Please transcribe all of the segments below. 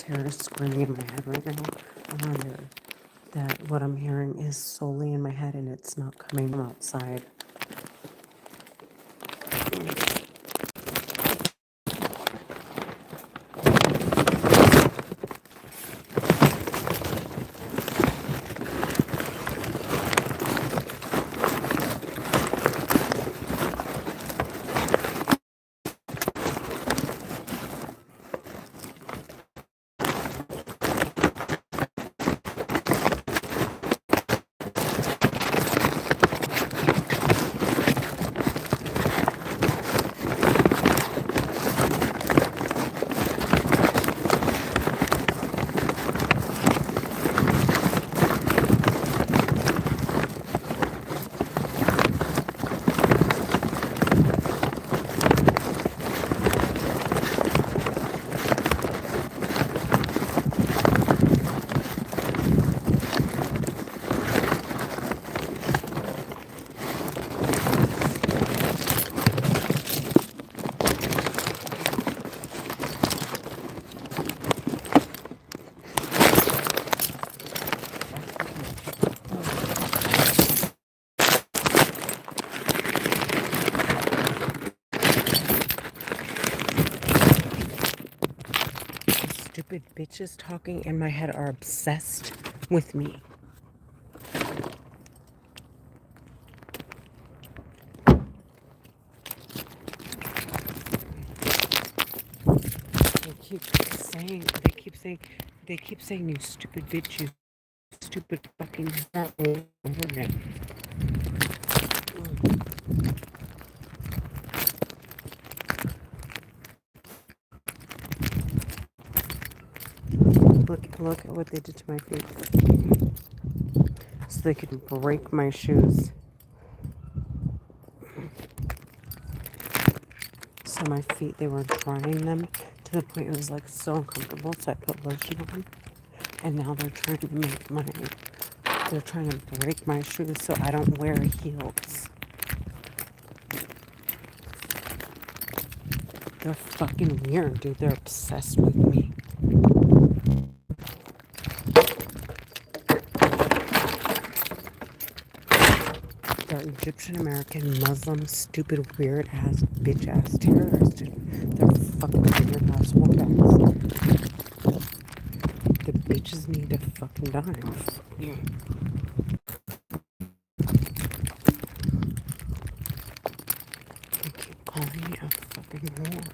terrorist screaming in my head right now. I wonder that what I'm hearing is solely in my head and it's not coming from outside. Stupid bitches talking in my head are obsessed with me. They keep saying, they keep saying, they keep saying, you stupid bitch, you stupid fucking over. Look at what they did to my feet. So they could break my shoes. So my feet, they were drying them to the point it was like so uncomfortable. So I put lotion on. And now they're trying to make my, they're trying to break my shoes so I don't wear heels. They're fucking weird, dude. They're obsessed with me. They're Egyptian American, Muslim, stupid, weird ass, bitch ass terrorists, dude. They're fucking weird ass warbags. The bitches need to fucking die. They keep calling me a fucking whore.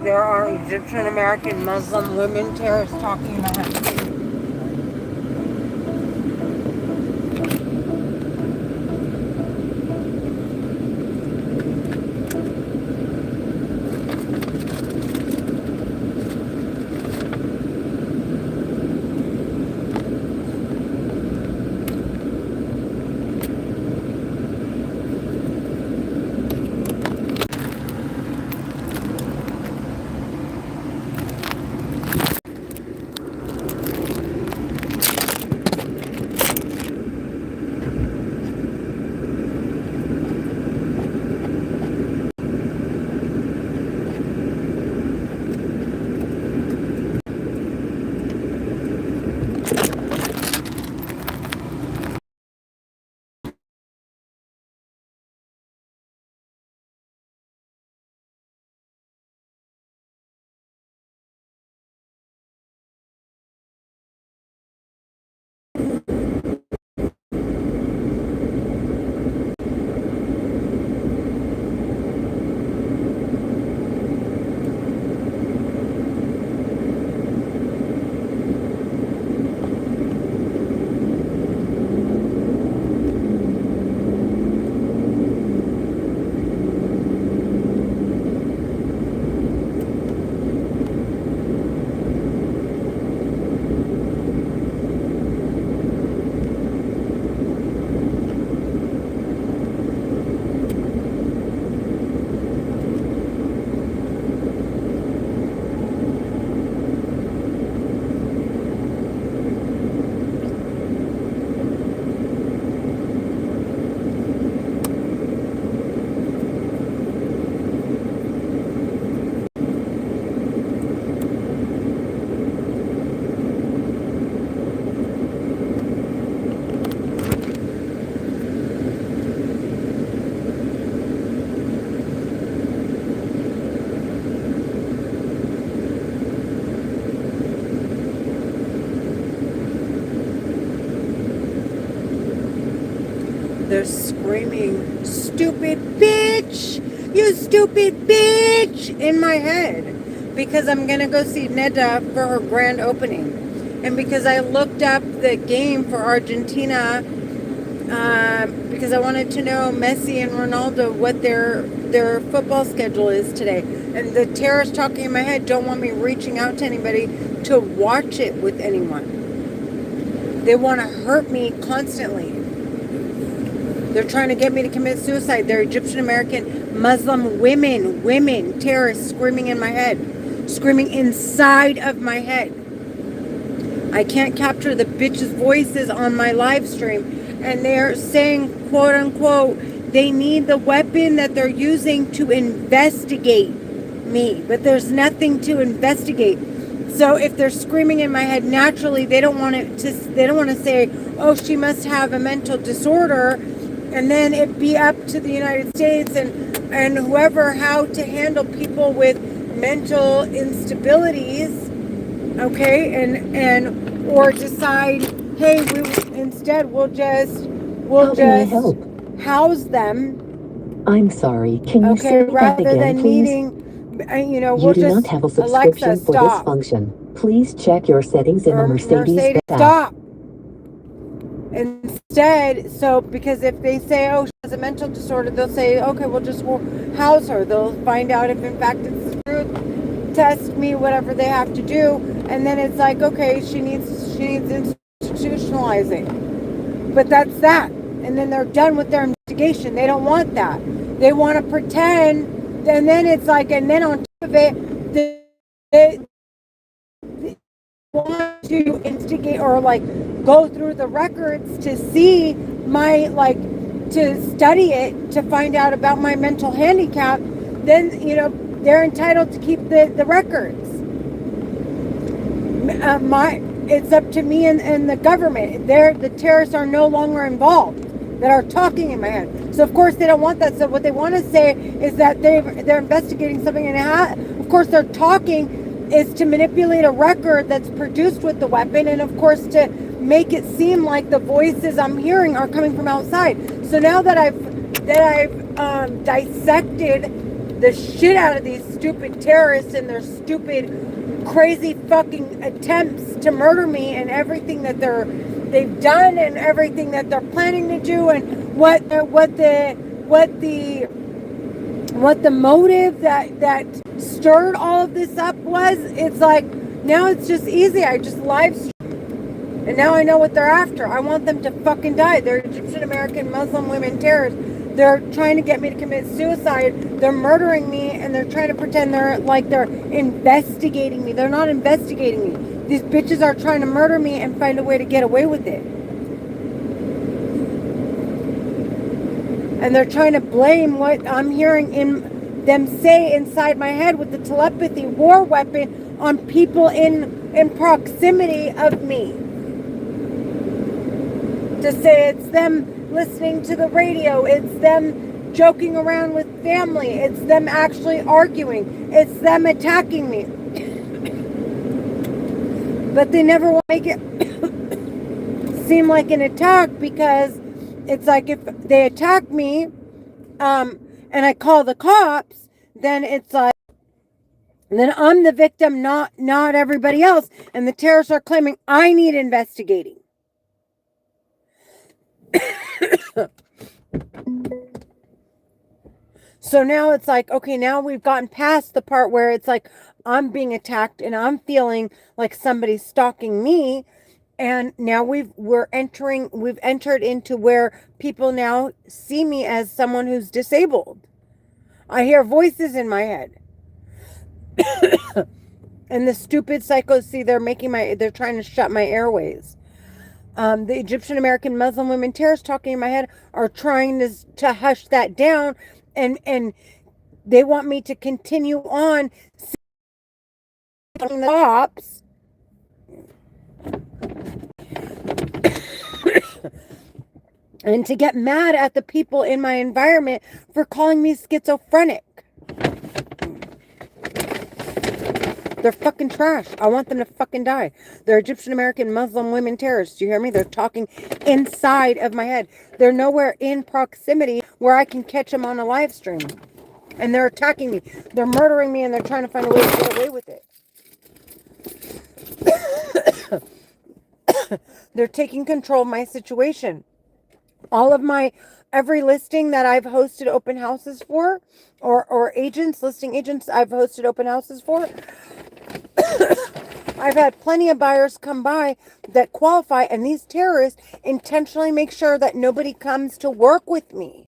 There are Egyptian American Muslim women terrorists talking about it. They're screaming, "Stupid bitch! You stupid bitch!" in my head. Because I'm going to go see Neda for her grand opening. And because I looked up the game for Argentina, because I wanted to know Messi and Ronaldo what their football schedule is today. And the terrorists talking in my head don't want me reaching out to anybody to watch it with anyone. They want to hurt me constantly. They're trying to get me to commit suicide. They're Egyptian American Muslim women, terrorists screaming in my head, screaming inside of my head. I can't capture the bitches' voices on my live stream, and they're saying, quote unquote, they need the weapon that they're using to investigate me, but there's nothing to investigate. So if they're screaming in my head, naturally they don't want to say, oh, she must have a mental disorder, and then it be up to the United States and whoever how to handle people with mental instabilities, okay, and or decide, hey, we'll just house them. I'm sorry. Can you say that again, please? We'll do just not have a subscription Alexa, for this function. Please check your settings in the Mercedes. Stop. Instead, so because if they say, oh, she has a mental disorder, they'll say, okay, we'll just house her. They'll find out if in fact it's the truth, test me, whatever they have to do, and then it's like, okay, she needs institutionalizing. But that's that. And then they're done with their investigation. They don't want that. They want to pretend, and then it's like, and then on top of it, they want to instigate or like go through the records to see my, like, to study it to find out about my mental handicap. Then, you know, they're entitled to keep the records. It's up to me and the government. The terrorists are no longer involved that are talking in my head. So of course they don't want that. So what they want to say is that they're investigating something, and of course they're talking is to manipulate a record that's produced with the weapon, and of course to make it seem like the voices I'm hearing are coming from outside. So now that I've dissected the shit out of these stupid terrorists and their stupid, crazy fucking attempts to murder me and everything that they've done and everything that they're planning to do, and what the motive that stirred all of this up was, it's like, now it's just easy. I just live stream. And now I know what they're after. I want them to fucking die. They're Egyptian American Muslim women terrorists. They're trying to get me to commit suicide. They're murdering me, and they're trying to pretend they're investigating me. They're not investigating me. These bitches are trying to murder me and find a way to get away with it. And they're trying to blame what I'm hearing in them say inside my head with the telepathy war weapon on people in proximity of me. To say it's them listening to the radio, it's them joking around with family, it's them actually arguing, it's them attacking me. But they never want to make it seem like an attack, because it's like, if they attack me and I call the cops, then it's like, then I'm the victim, not everybody else, and the terrorists are claiming I need investigating. So now it's like, okay, now we've gotten past the part where it's like I'm being attacked and I'm feeling like somebody's stalking me, and now we've entered into where people now see me as someone who's disabled. I hear voices in my head. And the stupid psychos see they're trying to shut my airways. The Egyptian American Muslim women terrorists talking in my head are trying to hush that down, and they want me to continue on seeing the cops and to get mad at the people in my environment for calling me schizophrenic. They're fucking trash. I want them to fucking die. They're Egyptian American Muslim women terrorists. Do you hear me? They're talking inside of my head. They're nowhere in proximity where I can catch them on a live stream. And they're attacking me. They're murdering me, and they're trying to find a way to get away with it. They're taking control of my situation. Every listing that I've hosted open houses for, or listing agents I've hosted open houses for, I've had plenty of buyers come by that qualify, and these terrorists intentionally make sure that nobody comes to work with me.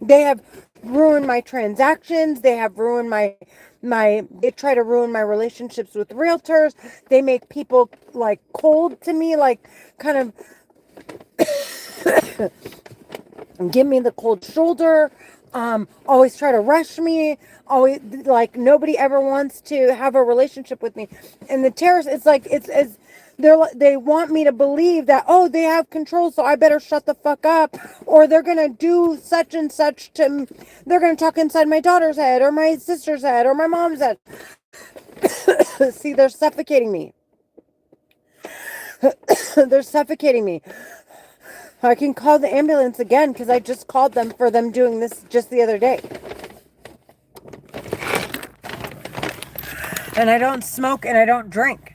They have ruined my transactions. They have ruined they try to ruin my relationships with realtors. They make people like cold to me, like kind of give me the cold shoulder, always try to rush me, always, like, nobody ever wants to have a relationship with me. And the terrorists, it's like, they want me to believe that, oh, they have control, so I better shut the fuck up, or they're gonna do such and such they're gonna talk inside my daughter's head, or my sister's head, or my mom's head. See, they're suffocating me. They're suffocating me. I can call the ambulance again, because I just called them for them doing this just the other day. And I don't smoke and I don't drink.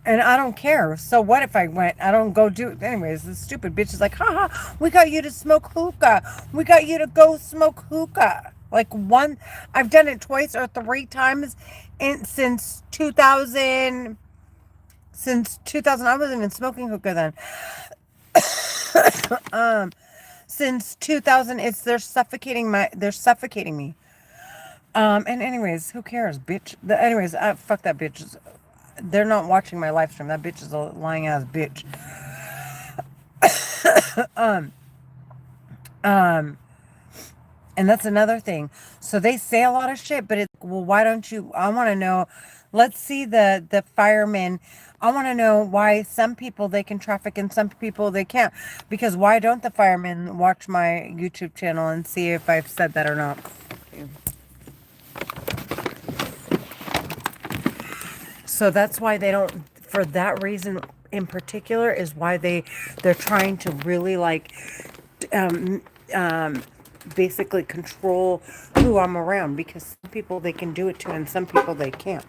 And I don't care. So what if I went? I don't go do it. Anyways, this stupid bitch is like, haha, we got you to smoke hookah. We got you to go smoke hookah. Like I've done it twice or three times since 2000. Since 2000, I wasn't even smoking hookah then. Since 2000, they're suffocating me. And anyways, who cares, bitch? Anyways, fuck that bitch. They're not watching my live stream. That bitch is a lying ass bitch. Um, and that's another thing. So they say a lot of shit, but it's, well, why don't you? I want to know. Let's see the firemen. I want to know why some people they can traffic and some people they can't. Because why don't the firemen watch my YouTube channel and see if I've said that or not? So that's why they don't. For that reason in particular, is why they're trying to really like. Um, um, Basically control who I'm around, because some people they can do it to and some people they can't.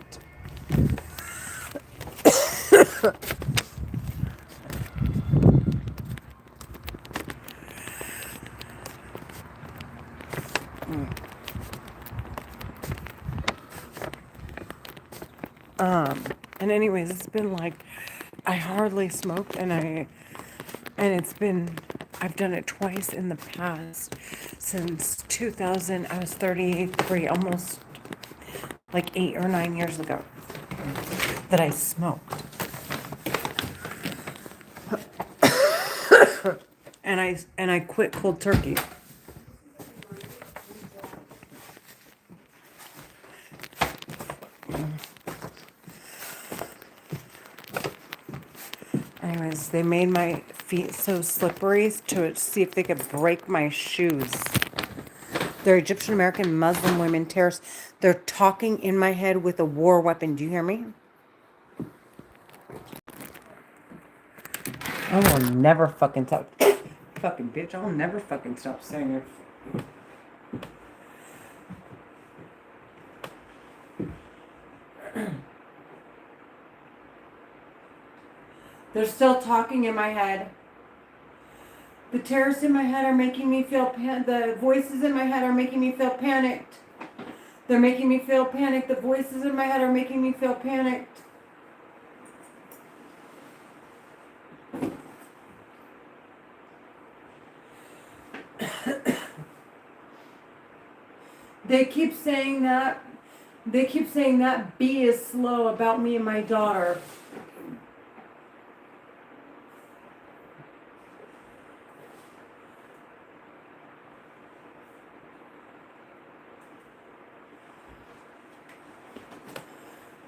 And anyways, it's been like I hardly smoked, and it's been I've done it twice in the past since 2000. I was 33, almost like 8 or 9 years ago that I smoked. And I quit cold turkey. Anyways, they made my feet so slippery to see if they could break my shoes. They're Egyptian American Muslim women terrorists. They're talking in my head with a war weapon. Do you hear me? I will never fucking stop. Fucking bitch, I'll never fucking stop saying it. They're still talking in my head. The terrorists in my head are making me feel the voices in my head are making me feel panicked. They're making me feel panicked. The voices in my head are making me feel panicked. They keep saying that. They keep saying that B is slow about me and my daughter.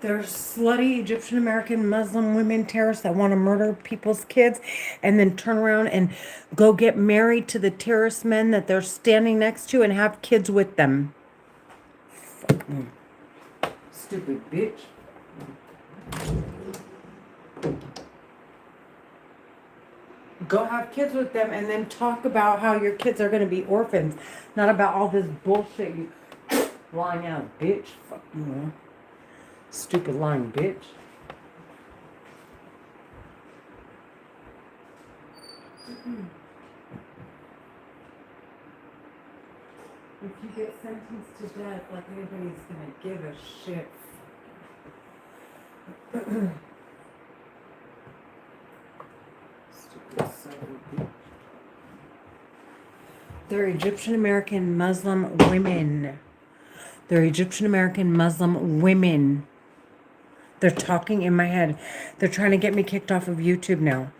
There's slutty Egyptian American Muslim women terrorists that want to murder people's kids and then turn around and go get married to the terrorist men that they're standing next to and have kids with them. Fucking stupid bitch. Go have kids with them and then talk about how your kids are going to be orphans, not about all this bullshit you lying out, bitch. Fuck you. Stupid lying bitch. If you get sentenced to death, like anybody's gonna give a shit. Stupid son of a bitch. They're Egyptian American Muslim women. They're Egyptian American Muslim women. They're talking in my head. They're trying to get me kicked off of YouTube now.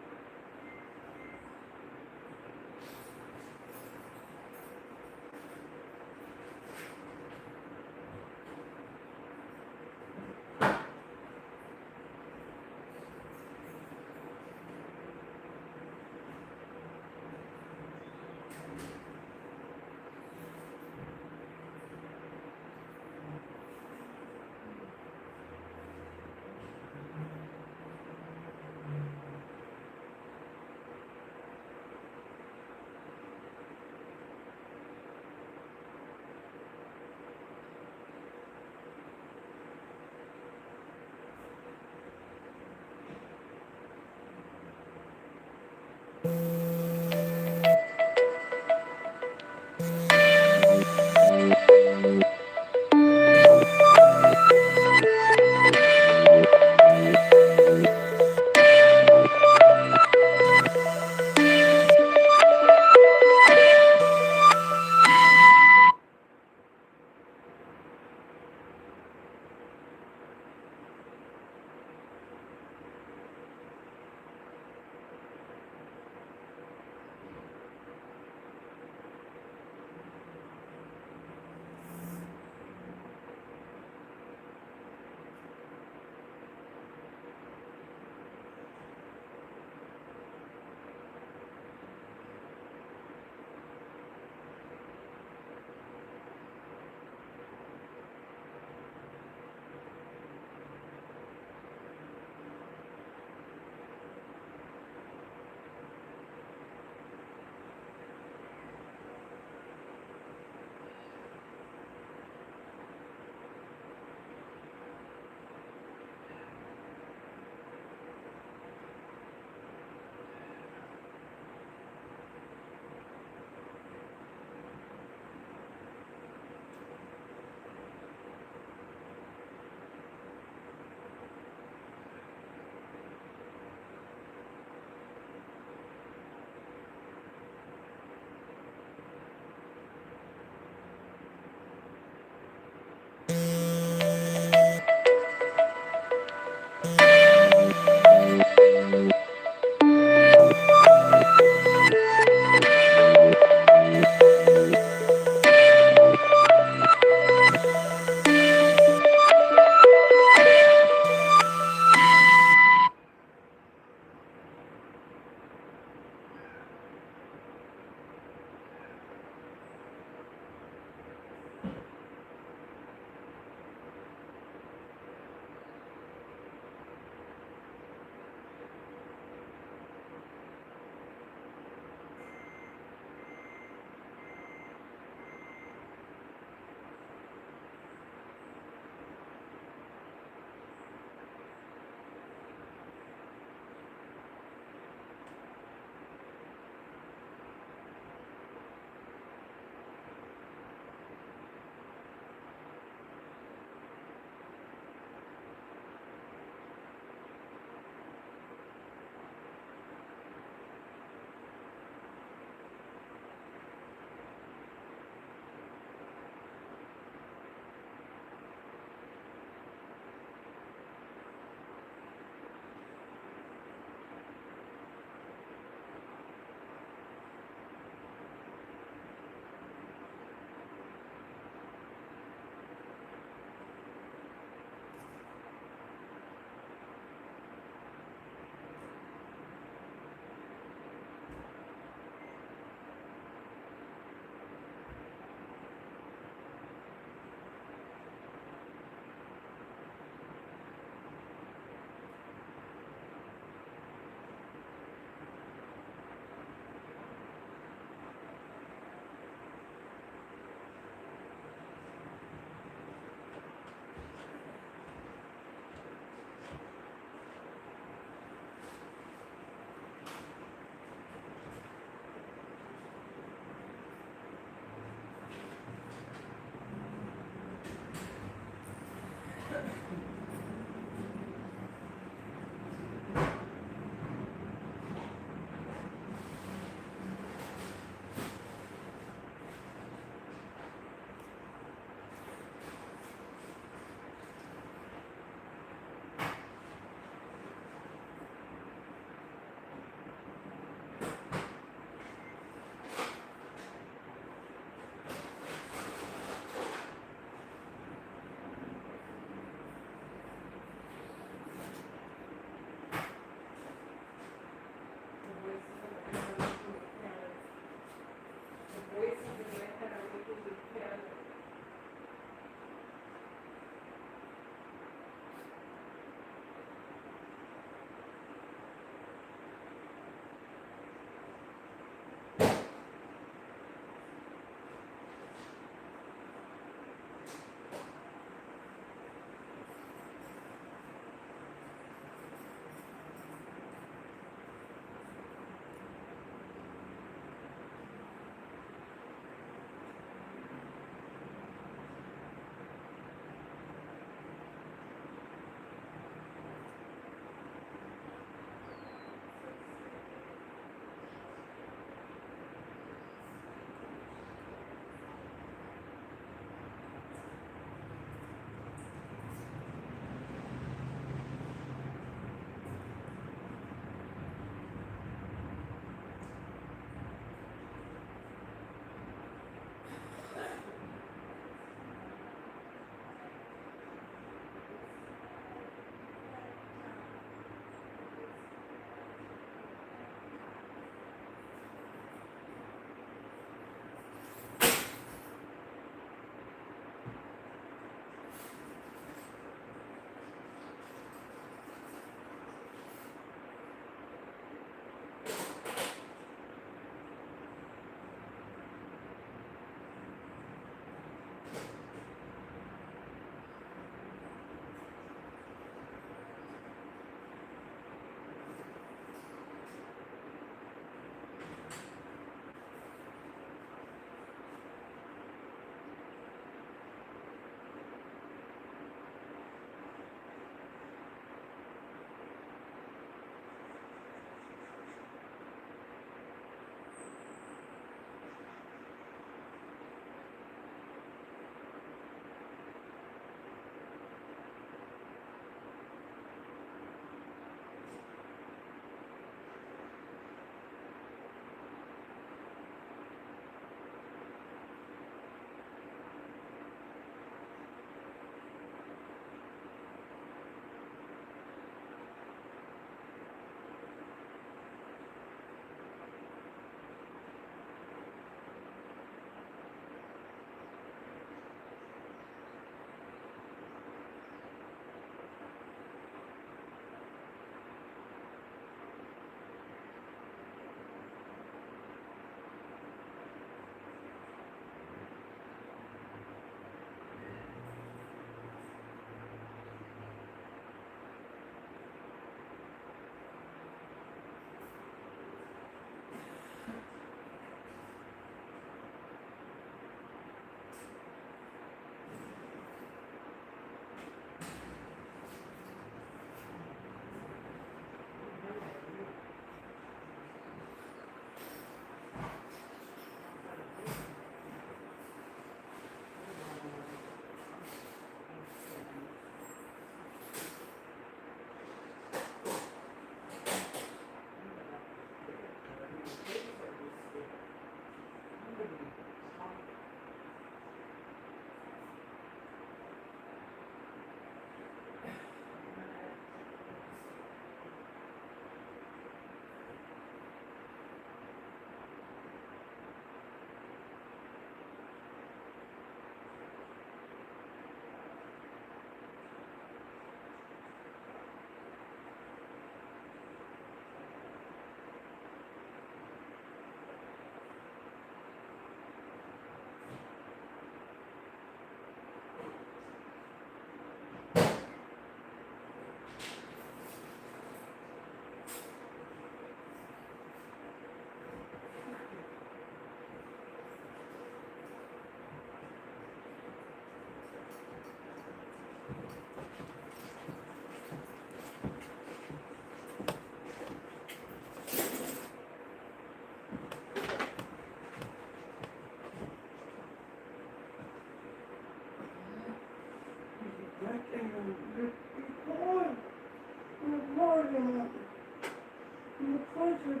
Nika.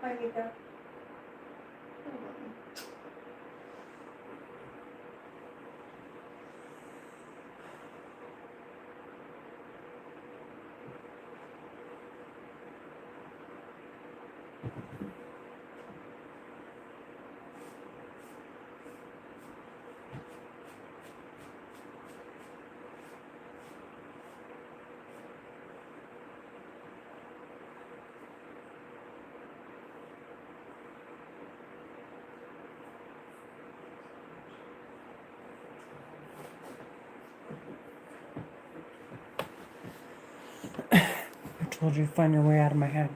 Hi, Nika. I told you to find your way out of my head.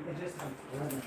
It just comes running.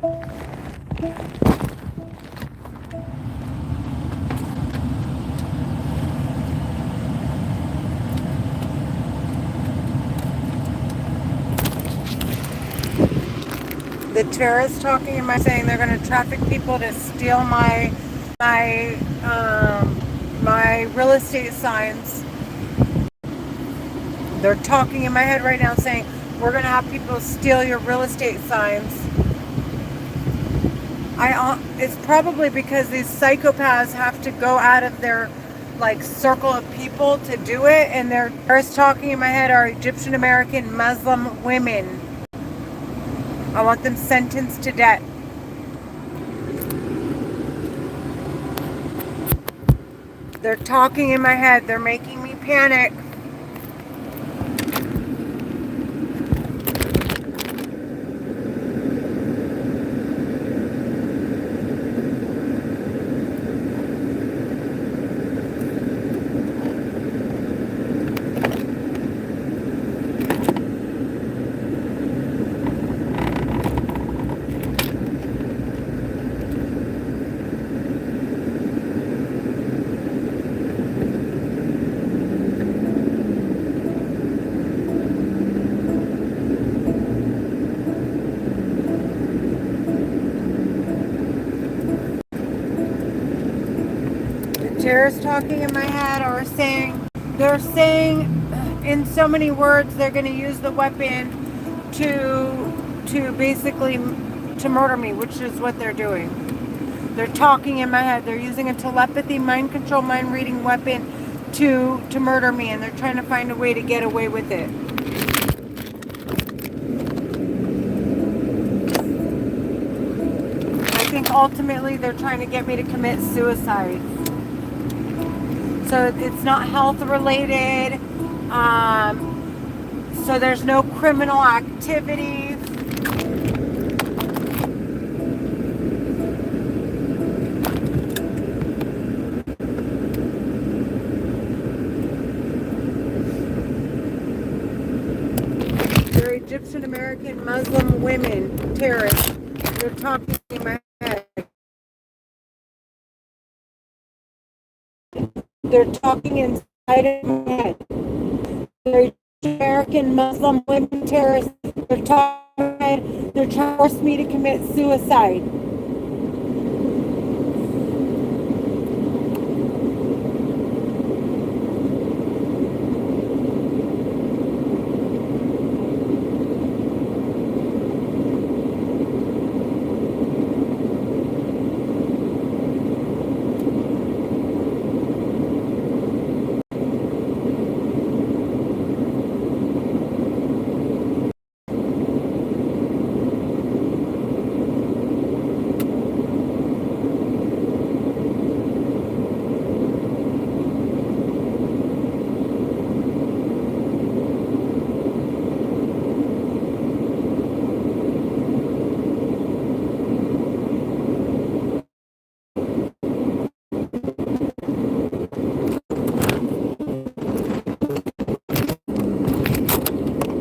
The terrorists talking in my saying they're going to traffic people to steal my real estate signs. They're talking in my head right now saying we're going to have people steal your real estate signs. It's probably because these psychopaths have to go out of their like circle of people to do it, and they're terrorists talking in my head are Egyptian American Muslim women. I want them sentenced to death. They're talking in my head. They're making me panic. Terrorists talking in my head are saying, they're saying in so many words they're going to use the weapon to basically to murder me, which is what they're doing. They're talking in my head. They're using a telepathy, mind control, mind reading weapon to murder me, and they're trying to find a way to get away with it. I think ultimately they're trying to get me to commit suicide. So it's not health related. So there's no criminal activity. They're Egyptian American Muslim women, terrorists. They're talking in my head. They're talking inside of my head. They're American Muslim women terrorists. They're talking in my head. They're trying to force me to commit suicide.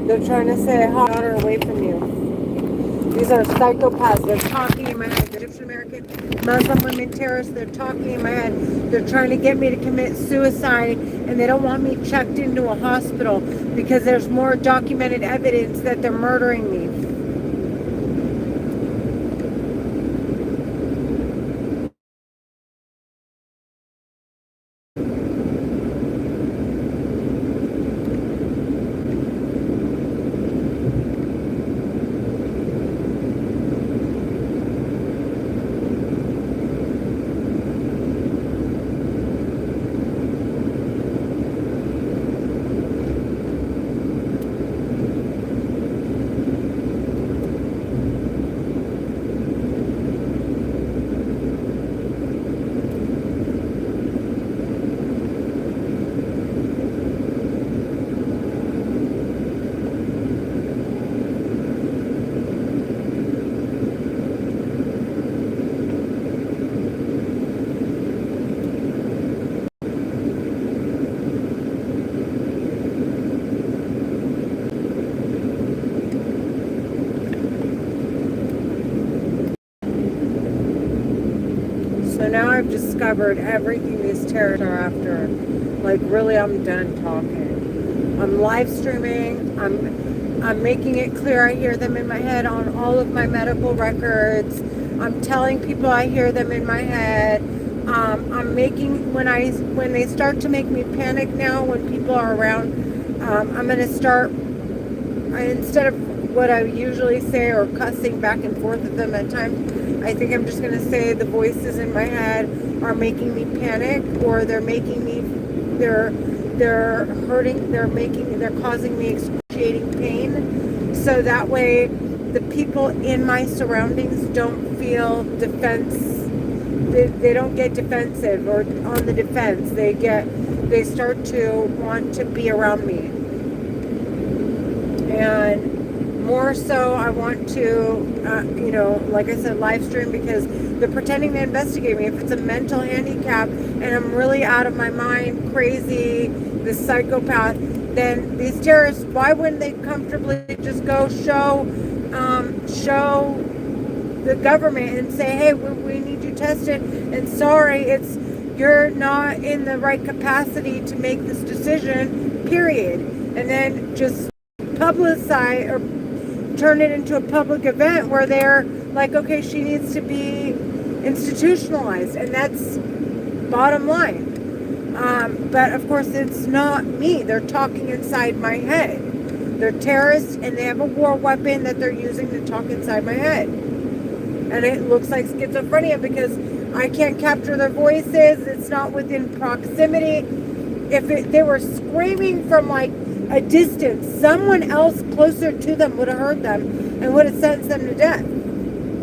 They're trying to say hot water away from you. These are psychopaths. They're talking in my head. They're Egyptian American Muslim women terrorists. They're talking in my head. They're trying to get me to commit suicide, and they don't want me checked into a hospital because there's more documented evidence that they're murdering me. I've discovered everything these terrorists are after. Like, really, I'm done talking. I'm live streaming. I'm making it clear I hear them in my head on all of my medical records. I'm telling people I hear them in my head. I'm making, when they start to make me panic now, when people are around, I'm going to start, instead of what I usually say or cussing back and forth at them at times, I think I'm just going to say the voices in my head are making me panic, or they're making me, they're hurting, they're causing me excruciating pain. So that way the people in my surroundings don't feel they don't get defensive or on the defense. They start to want to be around me. And more so, I want to, like I said, live stream, because they're pretending to investigate me. If it's a mental handicap and I'm really out of my mind, crazy, this psychopath, then these terrorists, why wouldn't they comfortably just go show the government and say, hey, we need you tested, and sorry, you're not in the right capacity to make this decision, period. And then just publicize or turn it into a public event where they're like, okay, she needs to be institutionalized, and that's bottom line. But of course, it's not me. They're talking inside my head. They're terrorists, and they have a war weapon that they're using to talk inside my head. And it looks like schizophrenia because I can't capture their voices. It's not within proximity. If they were screaming from like a distance, someone else closer to them would have heard them and would have sentenced them to death.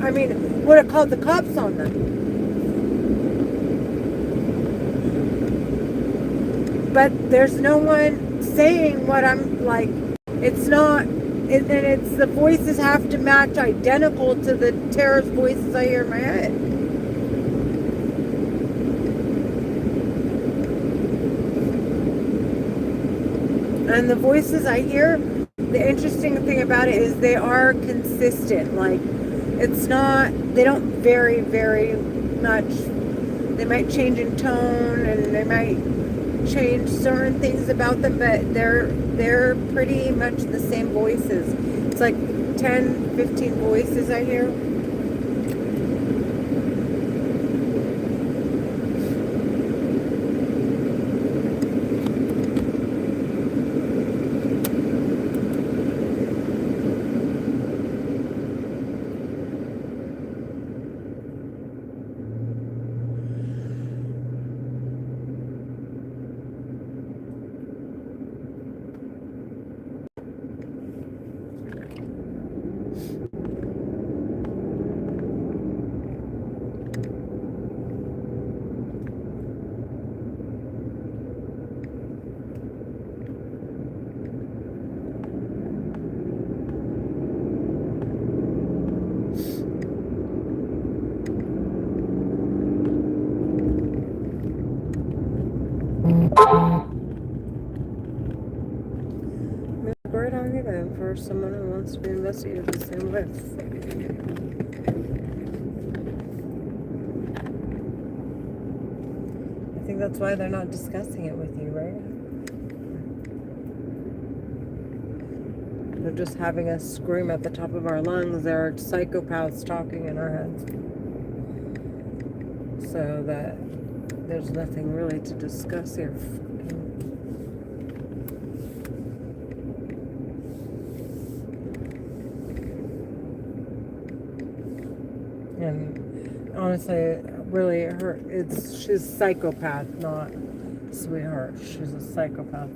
I mean, would have called the cops on them. But there's no one saying what I'm like. It's not, and it's the voices have to match identical to the terrorist voices I hear in my head. And the voices I hear, the interesting thing about it is they are consistent. Like, it's not, they don't vary very much. They might change in tone, and they might change certain things about them, but they're pretty much the same voices. It's like 10, 15 voices I hear. Right on even for someone who wants to be investigated the same way. I think that's why they're not discussing it with you, right? They're just having us scream at the top of our lungs. There are psychopaths talking in our heads. So that there's nothing really to discuss here. And honestly, really, she's a psychopath, not sweetheart. She's a psychopath.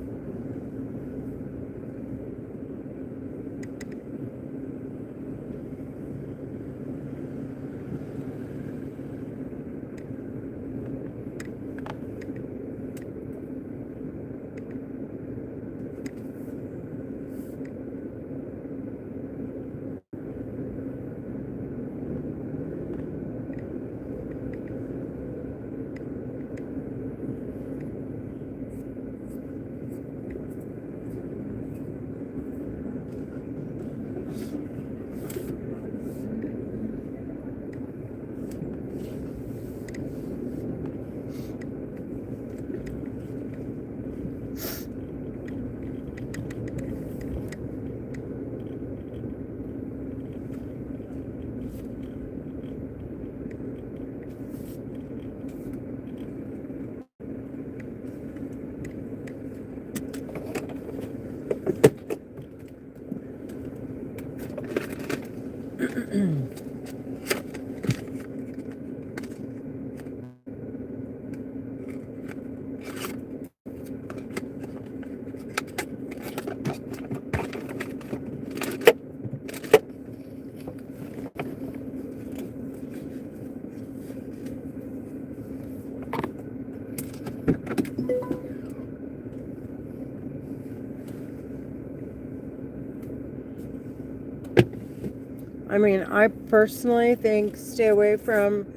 I mean, I personally think stay away from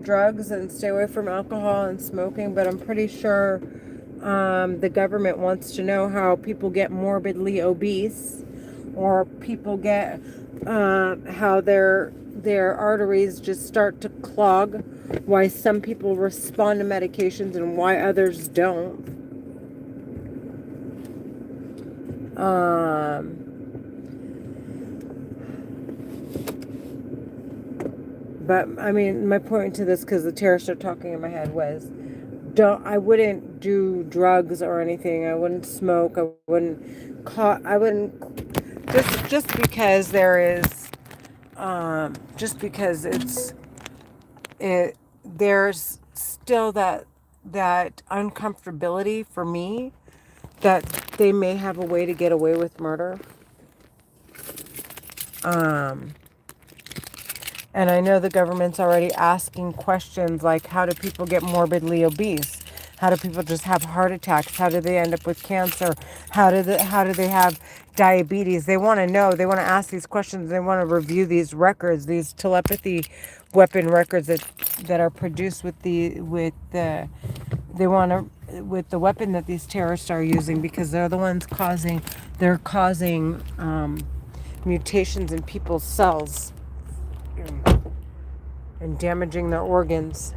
drugs and stay away from alcohol and smoking, but I'm pretty sure the government wants to know how people get morbidly obese, or people get how their arteries just start to clog, why some people respond to medications and why others don't. But I mean, my point to this, because the terrorists are talking in my head, was I wouldn't do drugs or anything. I wouldn't smoke. I wouldn't just because there is just because there's still that uncomfortability for me that they may have a way to get away with murder. And I know the government's already asking questions like, how do people get morbidly obese? How do people just have heart attacks? How do they end up with cancer? How do they have diabetes? They want to know. They want to ask these questions. They want to review these records, these telepathy weapon records that are produced with the weapon that these terrorists are using, because they're the ones causing mutations in people's cells and damaging their organs.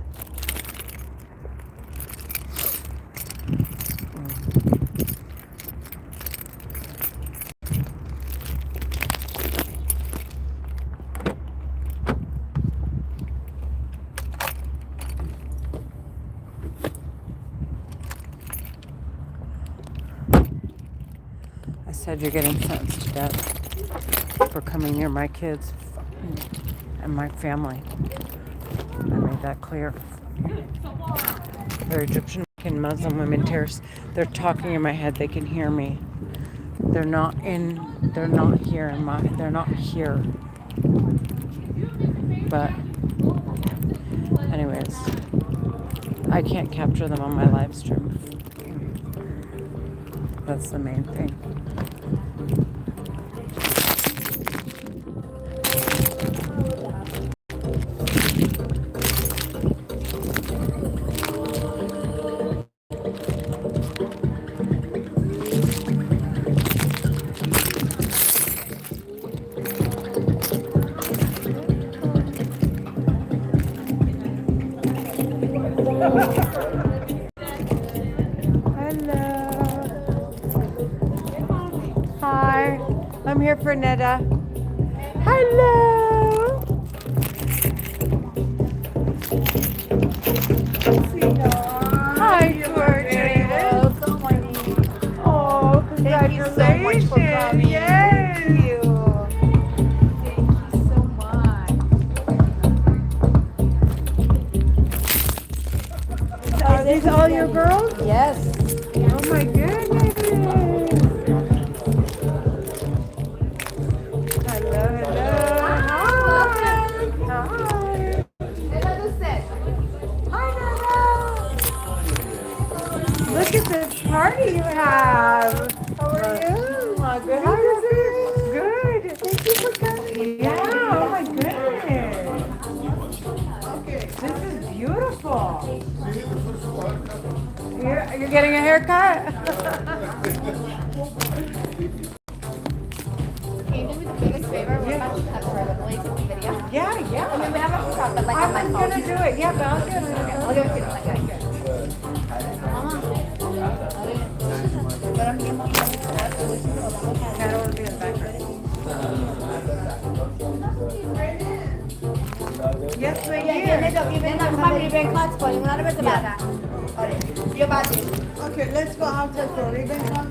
I said you're getting sentenced to death for coming near my kids and my family. I made that clear. They're Egyptian and Muslim women terrorists. They're talking in my head. They can hear me. They're not here. They're not here. But anyways, I can't capture them on my live stream. That's the main thing. Hi, I'm here for Neda. Hello. Hi, gorgeous. Oh, congratulations. Thank you so much for coming. Yes. Thank you. Thank you so much. Are these all your girls? Yes. Oh my goodness. Hello, hello. Hi. Look at this party you have. How are you? My goodness. Good. Thank you for coming. Yeah, oh my goodness. This is beautiful. You're getting a haircut? Can you do me the biggest favor? We're about to cut for a little later video. Yeah. I mean, we have a truck, but like on my I'm phone. gonna do it. Yeah, but I'll do it. I'll give it to you. Like that. Pero a mí me gusta I don't want to be in the background. Yes, my dear. Okay, let's go outside for ribbon cut.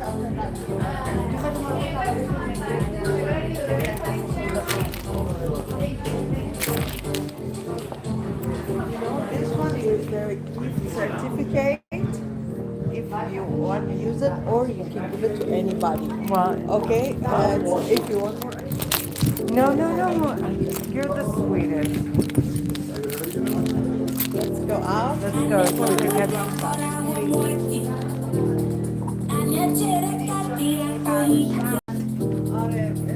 certificate if you want to use it, or you can give it to anybody. Well, Okay, and if you want more, no. You're the sweetest. let's go out. Let's go. So we can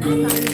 Ayer